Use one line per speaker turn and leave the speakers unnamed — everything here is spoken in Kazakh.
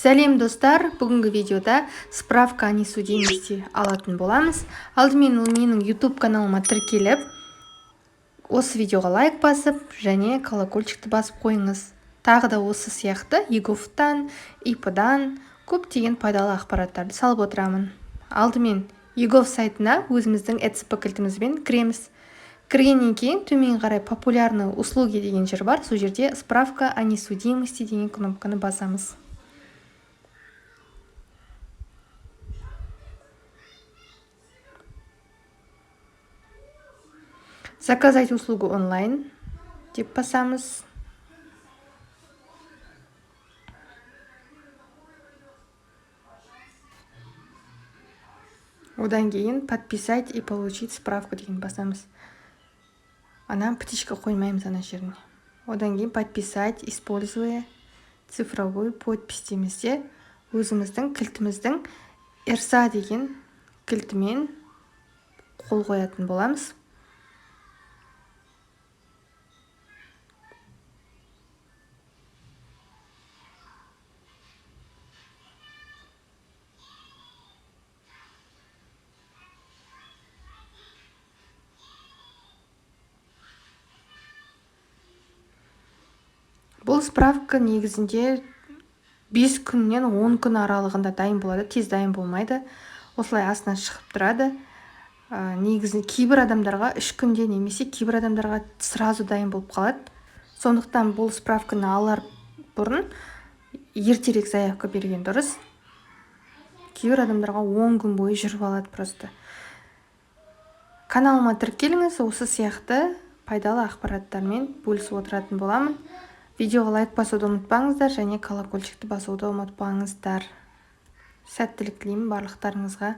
Сәлем достар, бүгінгі видеода справка о несудимости алатын боламыз. Алдымен ол менің YouTube каналыма тіркеліп, осы видеоға лайк басып, және колокольчикті басып қойыңыз. Тағы да осы сияқты егофтан, ИП-дан көптеген пайдалы ақпараттарды салып отырамын. Алдымен егов сайтына өзіміздің ЭЦП кілтімізбен кіреміз. Кіргеннен кейін төмен қарай популярные услуги деген жер бар. Сол жерде справка о несудимости деген кнопканы басамыз. Заказать услугу онлайн деп басамыз. Одан кейін подписать и получить справку деген басамыз. Ана птичка қоймаймыз ана жеріне. Одан кейін подписать, используя цифровой подпись демізде өзіміздің кілтіміздің РСА деген кілтімен қол қоятын боламыз. Бұл справка негізінде 5 күннен 10 күн аралығында дайын болады, тез дайын болмайды. Осылай астынан шығып тұрады. Негізінде кейбір адамдарға 3 күнде немесе кейбір адамдарға сразу дайын болып қалады. Сондықтан бұл справканы алар бұрын ертерек заявка берген дұрыс. Кейбір адамдарға 10 күн бойы жүріп алады просто. Каналыма тіркеліңіз, осы сияқты пайдалы ақпараттармен бөлісіп отыратын боламын. Видеоға лайк басуды ұмытпаңыздар, және колокольчикті басуды ұмытпаңыздар. Сәттілік тілеймін барлықтарыңызға.